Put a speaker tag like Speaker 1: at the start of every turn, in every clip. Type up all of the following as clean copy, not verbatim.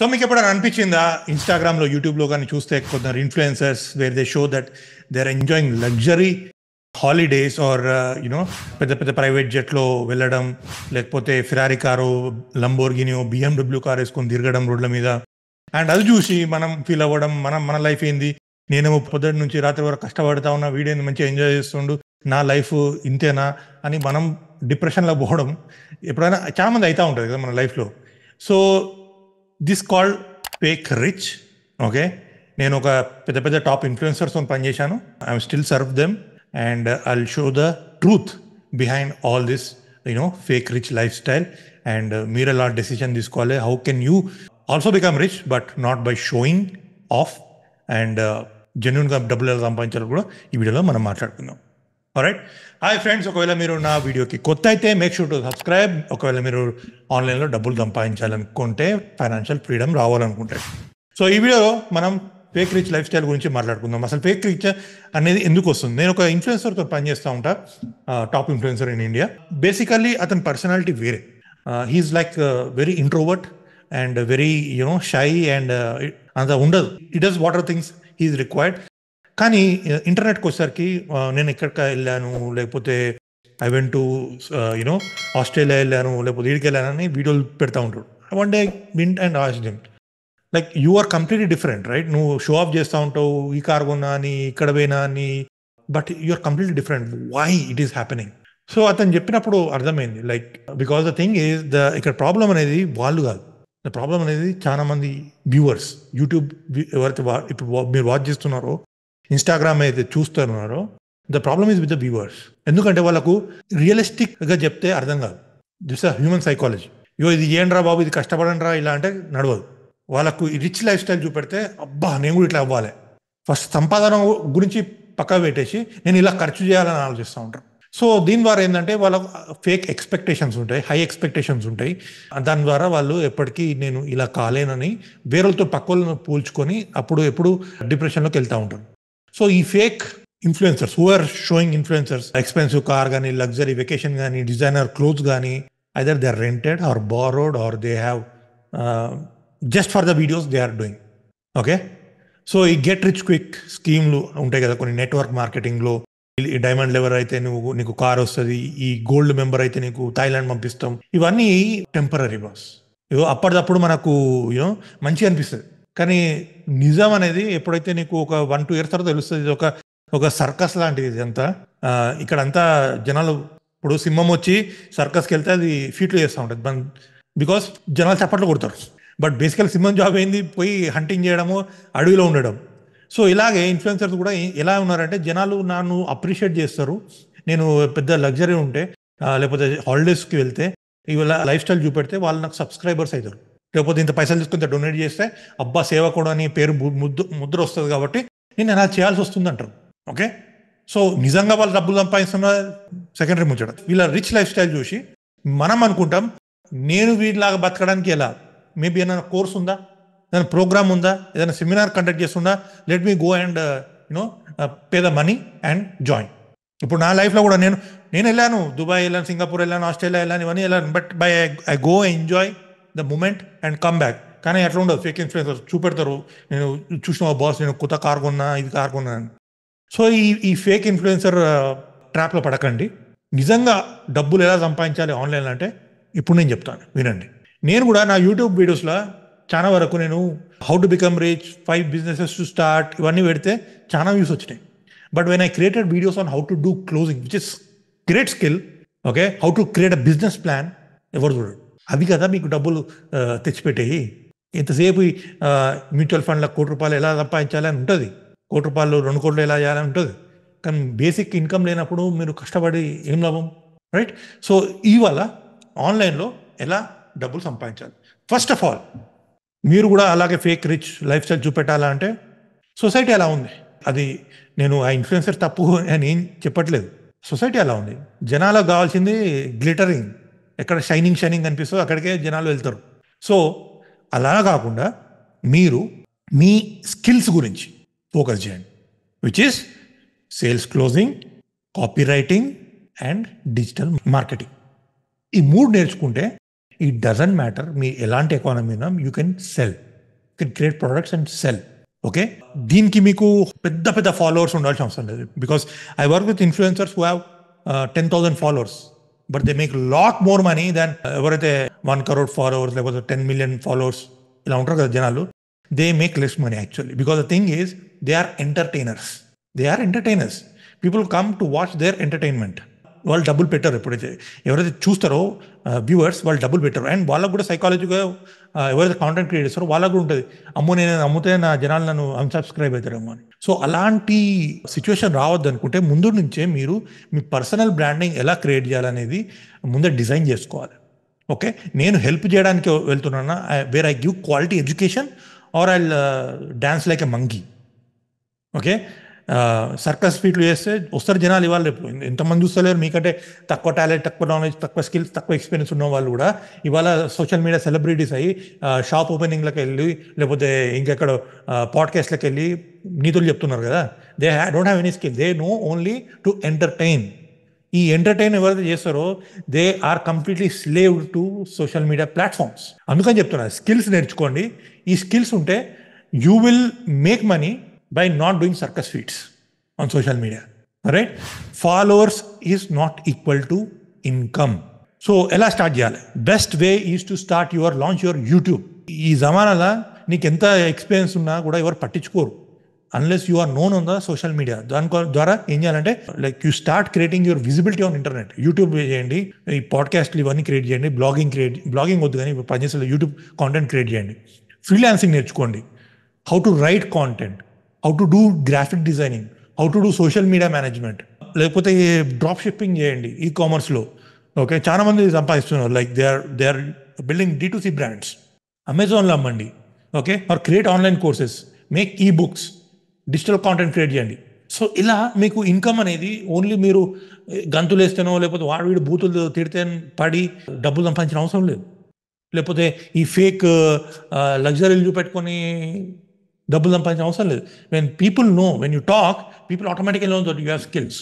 Speaker 1: So మీకు ఎప్పుడైనా అనిపించిందా ఇన్స్టాగ్రామ్లో యూట్యూబ్లో కానీ చూస్తే కొందరు influencers where they show that they are enjoying luxury holidays or you know పెద్ద పెద్ద ప్రైవేట్ జెట్లో వెళ్ళడం, లేకపోతే ఫిరారీ కారు, లంబోర్గినియో, BMW కార్ వేసుకొని తిరగడం రోడ్ల మీద. అండ్ అది చూసి మనం ఫీల్ అవ్వడం, మన లైఫ్ ఏంది, నేనేమో పొద్దుటి నుంచి రాత్రి వరకు కష్టపడతా ఉన్నా, వీడియోని మంచిగా ఎంజాయ్ చేస్తుండు, నా లైఫ్ ఇంతేనా అని మనం డిప్రెషన్లో పోవడం ఎప్పుడైనా చాలా మంది అవుతూ ఉంటుంది కదా మన లైఫ్లో. So this called fake rich. Okay, నేను ఒక పెద్ద పెద్ద టాప్ ఇన్ఫ్లుయెన్సర్స్తో పనిచేశాను. I'm still serve them and I'll show the truth behind all this fake rich life style. And మీరు ఎలా డెసిషన్ తీసుకోవాలి, how can you also become rich but not by sowing of, and జెన్యున్గా డబ్బులు ఎలా సంపాదించాలో కూడా ఈ వీడియోలో మనం మాట్లాడుకుందాం. ఆల్రైట్, హాయ్ ఫ్రెండ్స్, ఒకవేళ మీరు నా వీడియోకి కొత్త అయితే మేక్ షూర్ టు సబ్స్క్రైబ్. ఒకవేళ మీరు ఆన్లైన్లో డబ్బులు సంపాదించాలనుకుంటే, ఫైనాన్షియల్ ఫ్రీడమ్ రావాలనుకుంటే. సో ఈ వీడియోలో మనం ఫేక్ రిచ్ లైఫ్ స్టైల్ గురించి మాట్లాడుకుందాం. అసలు ఫేక్ రిచ్ అనేది ఎందుకు వస్తుంది? నేను ఒక ఇన్ఫ్లుయెన్సర్తో పనిచేస్తూ ఉంటా, top influencer in India. Basically అతని పర్సనాలిటీ వేరే. He's like very introvert and very shy and అంత ఉండదు. It does what are things he's required. కానీ ఇంటర్నెట్కి వచ్చేసరికి నేను ఎక్కడికి వెళ్ళాను, లేకపోతే ఐ వెంట్ టు ఆస్ట్రేలియా వెళ్ళాను, లేకపోతే వీడికి వెళ్ళానని వీడియోలు పెడతా ఉంటాడు. One day went and asked him, like you are completely different, right? నువ్వు షో ఆఫ్ చేస్తూ ఉంటావు, ఈ కార్ కొన్నా అని, ఇక్కడ పోయినా అని, but you are completely different. Why it is happening? So అతను చెప్పినప్పుడు అర్థమైంది, like because the thing is ఇక్కడ ప్రాబ్లం అనేది వాళ్ళు కాదు, ద ప్రాబ్లం అనేది చాలా మంది వ్యూవర్స్. యూట్యూబ్ ఎవరైతే ఇప్పుడు మీరు వాచ్ చేస్తున్నారో, ఇన్స్టాగ్రామ్ అయితే చూస్తున్నారో, the problem is with the viewers. ఎందుకంటే వాళ్ళకు రియలిస్టిక్గా చెప్తే అర్థం కాదు. This human psychology. ఇది ఏంట్రా బాబు, ఇది కష్టపడండి రా, ఇలా అంటే నడవదు. వాళ్ళకు రిచ్ లైఫ్ స్టైల్ చూపెడితే అబ్బా నేను కూడా ఇట్లా అవ్వాలి, ఫస్ట్ సంపాదన గురించి పక్కా పెట్టేసి నేను ఇలా ఖర్చు చేయాలని ఆలోచిస్తూ ఉంటారు. సో దీని ద్వారా ఏంటంటే వాళ్ళకు ఫేక్ ఎక్స్పెక్టేషన్స్ ఉంటాయి, హై ఎక్స్పెక్టేషన్స్ ఉంటాయి. దాని ద్వారా వాళ్ళు ఎప్పటికీ నేను ఇలా కాలేనని వేరేతో పక్కలను పోల్చుకొని అప్పుడు ఎప్పుడు డిప్రెషన్లోకి వెళ్తూ ఉంటారు. సో ఈ fake influencers who are showing influencers expensive car కానీ, లగ్జరీ వెకేషన్ కానీ, డిజైనర్ క్లోత్స్ కానీ, either they are rented or borrowed or they have just for the videos they are doing. Okay, so ఈ get rich quick స్కీమ్లు ఉంటాయి కదా కొన్ని network మార్కెటింగ్లో. ఈ diamond level అయితే నీకు కార్ వస్తుంది, ఈ గోల్డ్ మెంబర్ అయితే నీకు థాయిలాండ్ పంపిస్తాం. ఇవన్నీ టెంపరీ బాస్. అప్పటిదప్పుడు మనకు మంచిగా అనిపిస్తుంది, కానీ నిజం అనేది ఎప్పుడైతే నీకు ఒక 1-2 years తర్వాత తెలుస్తుంది. ఇది ఒక సర్కస్ లాంటిది. ఇది అంతా ఇక్కడ అంతా జనాలు, ఇప్పుడు సింహం వచ్చి సర్కస్కి వెళ్తే అది ఫీట్లు చేస్తూ ఉంటుంది, బికాస్ జనాలు చప్పట్లు కొడతారు. బట్ బేసికల్ సింహం జాబ్ ఏంది, పోయి హంటింగ్ చేయడము, అడవిలో ఉండడం. సో ఇలాగే ఇన్ఫ్లుయెన్సర్స్ కూడా ఎలా ఉన్నారంటే, జనాలు నన్ను అప్రిషియేట్ చేస్తారు, నేను పెద్ద లగ్జరీ ఉంటే లేకపోతే హాలిడేస్కి వెళ్తే ఇవాళ లైఫ్ స్టైల్ చూపెడితే వాళ్ళు నాకు సబ్స్క్రైబర్స్ అవుతారు. లేకపోతే ఇంత పైసలు తీసుకుంటే డొనేట్ చేస్తే అబ్బా సేవకుడు అని పేరు ముద్ర వస్తుంది కాబట్టి నేను ఎలా చేయాల్సి వస్తుంది అంటారు. ఓకే, సో నిజంగా వాళ్ళు డబ్బులు సంపాదిస్తున్న సెకండరీ ముచ్చట. వీళ్ళ రిచ్ లైఫ్ స్టైల్ చూసి మనం అనుకుంటాం, నేను వీటిలాగా బతకడానికి ఎలా, మేబీ ఏదైనా కోర్స్ ఉందా, ఏదైనా ప్రోగ్రామ్ ఉందా, ఏదైనా సెమినార్ కండక్ట్ చేస్తుందా, let me go and pay the money and join. ఇప్పుడు నా లైఫ్లో కూడా నేను వెళ్ళాను, దుబాయ్ వెళ్ళాను, సింగపూర్ వెళ్ళాను, ఆస్ట్రేలియా వెళ్ళాను, ఇవన్నీ వెళ్ళాను. But by I go enjoy the moment and come back. కానీ అట్లా ఉండదు. ఫేక్ ఇన్ఫ్లుయెన్సర్స్ చూపెడతారు, నేను చూసిన బాస్ నేను కొత్త కార్ కొన్నా, ఇది కార్ కొన్నా అని. సో ఈ ఫేక్ ఇన్ఫ్లుయెన్సర్ ట్రాప్లో పడకండి. నిజంగా డబ్బులు ఎలా సంపాదించాలి ఆన్లైన్ అంటే ఇప్పుడు నేను చెప్తాను, వినండి. నేను కూడా నా యూట్యూబ్ వీడియోస్లో చాలా వరకు నేను how to become rich, 5 businesses to start, ఇవన్నీ పెడితే చాలా వ్యూస్ వచ్చినాయి. But when I created videos on how to do closing, which is great skill, okay, how to create a business plan, ఎవరు చూడండి. అవి కదా మీకు డబ్బులు తెచ్చిపెట్టేవి. ఎంతసేపు మ్యూచువల్ ఫండ్ల ₹1,00,00,000 ఎలా సంపాదించాలి అని ఉంటుంది, ₹1,00,00,000 ₹2,00,00,000 ఎలా చేయాలని ఉంటుంది. కానీ బేసిక్ ఇన్కమ్ లేనప్పుడు మీరు కష్టపడి ఏం లాభం, రైట్? సో ఇవాళ ఆన్లైన్లో ఎలా డబ్బులు సంపాదించాలి. ఫస్ట్ ఆఫ్ ఆల్ మీరు కూడా అలాగే ఫేక్ రిచ్ లైఫ్ స్టైల్ చూపెట్టాలంటే సొసైటీ ఎలా ఉంది, అది నేను ఆ ఇన్ఫ్లుయెన్సర్ తప్పు అని ఏం చెప్పట్లేదు. సొసైటీ ఎలా ఉంది, జనాలకు కావాల్సింది గ్లిటరింగ్, ఎక్కడ షైనింగ్ అనిపిస్తుందో అక్కడికే జనాలు వెళ్తారు. సో అలా కాకుండా మీరు మీ స్కిల్స్ గురించి ఫోకస్ చేయండి, which is sales closing, copy writing and digital marketing. ఈ 3 నేర్చుకుంటే ఇట్ డజంట్ మ్యాటర్ మీ ఎలాంటి ఎకానమీ ఉన్నా you can sell. Can create products and sell. Okay, దీనికి మీకు పెద్ద పెద్ద ఫాలోవర్స్ ఉండాల్సిన అవసరం లేదు. Because I work with influencers who have 10,000 followers, but they make lot more money than ఎవరైతే 1 crore ఫాలోవర్స్ లేకపోతే 10 million ఫాలోవర్స్ ఇలా ఉంటారు కదా జనాలు. They make less money actually, because the thing is they are entertainers. People come to watch their entertainment. వాళ్ళు డబ్బులు పెట్టారు. ఎప్పుడైతే ఎవరైతే చూస్తారో వ్యూవర్స్ వాళ్ళు డబ్బులు పెట్టారు. అండ్ వాళ్ళకు కూడా సైకాలజీగా ఎవరైతే కాంటెంట్ క్రియేట్ చేస్తారో వాళ్ళకు కూడా ఉంటుంది, అమ్మో నేను అమ్ముతే నా జనాలు నన్ను అన్సబ్స్క్రైబ్ అవుతారేమో అని. సో అలాంటి సిచ్యువేషన్ రావద్దు అనుకుంటే ముందు నుంచే మీరు మీ పర్సనల్ బ్రాండింగ్ ఎలా క్రియేట్ చేయాలనేది ముందే డిజైన్ చేసుకోవాలి. ఓకే, నేను హెల్ప్ చేయడానికి వెళ్తున్నానా, where I give quality education or I dance like a monkey. Okay, circus ఫీట్లు చేస్తే వస్తారు జనాలు. ఇవాళ రేపు ఎంతమంది చూస్తలేరు, మీకంటే తక్కువ టాలెంట్, తక్కువ నాలెడ్జ్, తక్కువ స్కిల్స్, తక్కువ ఎక్స్పీరియన్స్ ఉన్న వాళ్ళు కూడా ఇవాళ సోషల్ మీడియా సెలబ్రిటీస్ అయ్యి షాప్ ఓపెనింగ్లకు వెళ్ళి లేకపోతే ఇంకెక్కడ పాడ్కాస్ట్లకు వెళ్ళి నీతులు చెప్తున్నారు కదా. They don't have any skill, they know only to entertain. ఈ ఎంటర్టైన్ ఎవరైతే చేస్తారో they are completely slave to social media platforms. అందుకని చెప్తున్నారు స్కిల్స్ నేర్చుకోండి. ఈ స్కిల్స్ ఉంటే you will make money by not doing circus feats on social media. Alright, followers is not equal to income. So ela start cheyali. Best way is to launch your YouTube. Ee zamanala neeku enta experience unna kuda evaru pattichukoru unless you are known on the social media. దాని ద్వారా ఏం చేయాలంటే like you start creating your visibility on internet. YouTube చేయండి, ఈ పాడ్కాస్ట్లు ఇవన్నీ create చేయండి, blogging వద్దు కానీ పనిచేసే యూట్యూబ్ కాంటెంట్ క్రియేట్ చేయండి. ఫ్రీలాన్సింగ్ నేర్చుకోండి, how to write content, how to do graphic designing, how to do social media management, లేకపోతే డ్రాప్ షిప్పింగ్ చేయండి ఈ-కామర్స్లో. ఓకే, చాలా మంది సంపాదిస్తున్నారు. Like they are building D2C brands. అమెజాన్లో అమ్మండి. Okay, or create online courses, make e books, digital content create చేయండి. So ఇలా మీకు ఇన్కమ్ అనేది ఓన్లీ మీరు గంతులు వేస్తేనో లేకపోతే వాడు వీడు బూతులు తిడితే పడి డబ్బులు సంపాదించిన అవసరం లేదు. లేకపోతే ఈ ఫేక్ లగ్జరీలు చూపెట్టుకొని డబ్బులు సంపాదించిన అవసరం లేదు. When people know, when you talk, people automatically know that you have skills.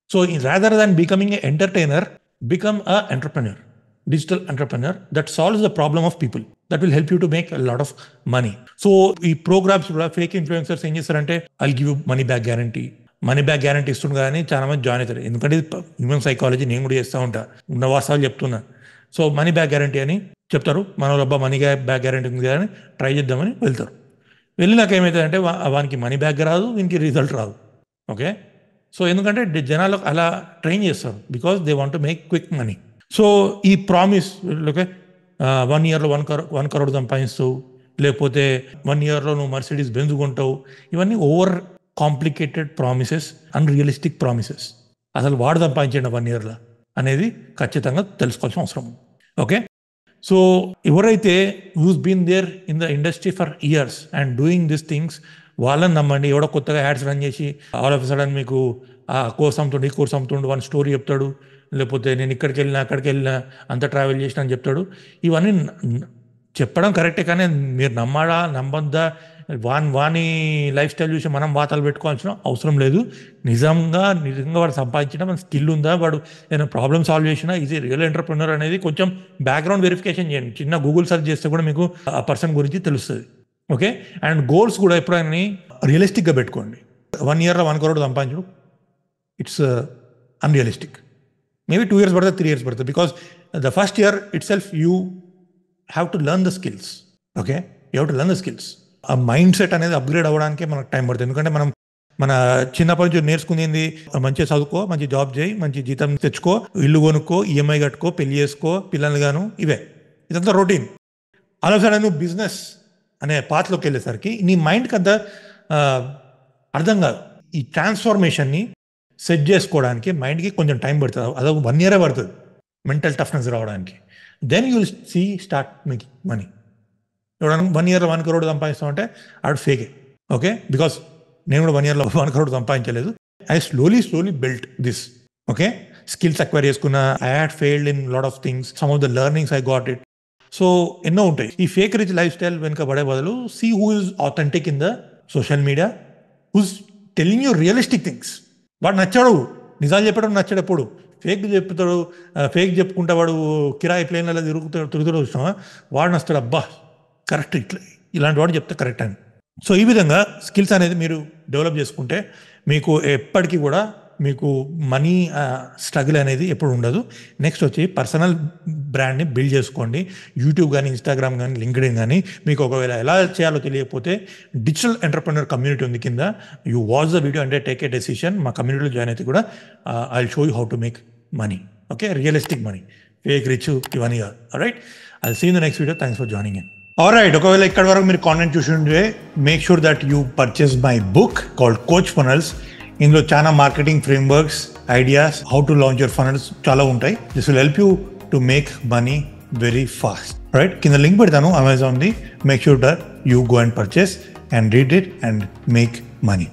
Speaker 1: So rather than becoming a entertainer, become a entrepreneur, digital entrepreneur that solves the problem of people, that will help you to make a lot of money. So ఈ programmes కూడా fake influencers ఏం చేస్తారంటే I'll give you money back guarantee ఇస్తుంది కానీ చాలా మంది join అవుతారు. ఎందుకంటే హ్యూమన్ సైకాలజీ నేను కూడా చేస్తూ ఉంటా, ఉన్న వాస్తవాలు చెప్తున్నా. సో మనీ బ్యాక్ గ్యారంటీ అని చెప్తారు. మన అబ్బా మనీ బ్యాక్ గ్యారంటీ ఉంది కానీ ట్రై చేద్దామని వెళ్తారు. వెళ్ళినాక ఏమవుతుందంటే వానికి మనీ బ్యాక్ రాదు, వీనికి రిజల్ట్ రాదు. ఓకే, సో ఎందుకంటే జనాలు అలా ట్రైన్ చేస్తారు because they want to make quick money. So ఈ ప్రామిస్, ఓకే 1 yearలో 1 crore సంపాదిస్తావు, లేకపోతే 1 yearలో నువ్వు మర్సిడీస్ బెంజ్ కొంటావు, ఇవన్నీ over complicated promises, unrealistic promises. అసలు వాడు సంపాదించండి 1 yearలో అనేది ఖచ్చితంగా తెలుసుకోవాల్సిన అవసరం ఉంది. ఓకే, సో ఎవరైతే who's been there in the industry for years and doing this things, వాళ్ళని నమ్మండి. ఎవడో కొత్తగా యాడ్స్ రన్ చేసి ఆల్ ఆఫ్ సడన్ మీకు ఆ కోర్స్ అమ్ముతుండు, ఈ కోర్స్ అమ్ముతుండు, వన్ స్టోరీ చెప్తాడు, లేకపోతే నేను ఇక్కడికి వెళ్ళినా అక్కడికి వెళ్ళినా అంత ట్రావెల్ చేసిన అని చెప్తాడు. ఇవన్నీ చెప్పడం కరెక్టే కానీ మీరు నమ్మడా నమ్మద్దా, వాని లైఫ్ స్టైల్ చూసి మనం వాతాలు పెట్టుకోవాల్సిన అవసరం లేదు. నిజంగా వాడు సంపాదించిన మన స్కిల్ ఉందా, వాడు ఏదైనా ప్రాబ్లమ్ సాల్వ్ చేసినా ఈజ్ రియల్ ఎంటర్ప్రెన్యూర్ అనేది కొంచెం బ్యాక్గ్రౌండ్ వెరిఫికేషన్ చేయండి. చిన్న గూగుల్ సెర్చ్ చేస్తే కూడా మీకు ఆ పర్సన్ గురించి తెలుస్తుంది. ఓకే, అండ్ గోల్స్ కూడా ఎప్పుడైనా రియలిస్టిక్గా పెట్టుకోండి. 1 yearలో 1 crore సంపాదించడం ఇట్స్ అన్రియలిస్టిక్. మేబీ 2 years పడుతుంది, 3 years పడుతుంది. Because the first year it self you have to learn the skills. Okay, you have to learn the skills. ఆ మైండ్ సెట్ అనేది అప్గ్రేడ్ అవ్వడానికే మనకు టైం పడుతుంది. ఎందుకంటే మనం మన చిన్నప్పటి నుంచి నేర్చుకునేది మంచిగా చదువుకో, మంచి జాబ్ చేయి, మంచి జీతం తెచ్చుకో, ఇల్లు కొనుక్కో, ఈఎంఐ కట్టుకో, పెళ్లి చేసుకో, పిల్లలు గాను, ఇవే. ఇదంతా రొటీన్. ఆలోచన నువ్వు బిజినెస్ అనే పాత్రలోకి వెళ్ళేసరికి నీ మైండ్కి అంత అర్థం కాదు. ఈ ట్రాన్స్ఫార్మేషన్ని సెట్ చేసుకోవడానికి మైండ్కి కొంచెం టైం పడుతుంది. అదొక 1 year పడుతుంది మెంటల్ టఫ్నెస్ రావడానికి. Then you will see start making money. ఎవడన్నా 1 yearలో 1 crore సంపాదిస్తామంటే ఆడు ఫేకే. ఓకే, బికాస్ నేను కూడా 1 yearలో 1 crore సంపాదించలేదు. I slowly built this. Okay, skills acquire చేసుకున్నా. I had failed in lot of things, some of the learnings I got it. So ఎన్నో ఉంటాయి. ఈ ఫేక్ రిచ్ లైఫ్ స్టైల్ వెనుక పడే బదులు see who is authentic in the social media, who's telling you realistic things. వాడు నచ్చాడు, నిజాలు చెప్పడం నచ్చాడు. ఎప్పుడు ఫేక్ చెప్తాడు, ఫేక్ చెప్పుకుంటా వాడు కిరాయి ప్లేన్లలో తిరుగుతాడు చూసినా వాడు నచ్చాడు. అబ్బా కరెక్ట్, ఇలాంటి వాడు చెప్తే కరెక్ట్ అని. సో ఈ విధంగా స్కిల్స్ అనేది మీరు డెవలప్ చేసుకుంటే మీకు ఎప్పటికీ కూడా మీకు మనీ స్ట్రగుల్ అనేది ఎప్పుడు ఉండదు. నెక్స్ట్ వచ్చి పర్సనల్ బ్రాండ్ని బిల్డ్ చేసుకోండి. యూట్యూబ్ కానీ, ఇన్స్టాగ్రామ్ కానీ, లింక్డ్ఇన్ కానీ. మీకు ఒకవేళ ఎలా చేయాలో తెలియకపోతే డిజిటల్ ఎంటర్ప్రెన్యూర్ కమ్యూనిటీ ఉంది కింద. యూ వాచ్ ద వీడియో అంటే టేక్ ఏ డెసిషన్. మా కమ్యూనిటీలో జాయిన్ అయితే కూడా I will show you how to make money. Okay, realistic money, fake rich ఇవన్నీ కాదు. Right, I will see in the next video. Thanks for joining in. Alright, ఒకవేళ ఇక్కడ వరకు మీరు కాంటెంట్ చూసి ఉంటే make sure that you purchase my book called coach funnels. ఇందులో చాలా marketing frameworks, ideas, how to launch your funnels చాలా ఉంటాయి. This will help you to make money very fast. Right, కింద లింక్ పెడతాను అమెజాన్ది. Make sure that you go and purchase and read it and make money.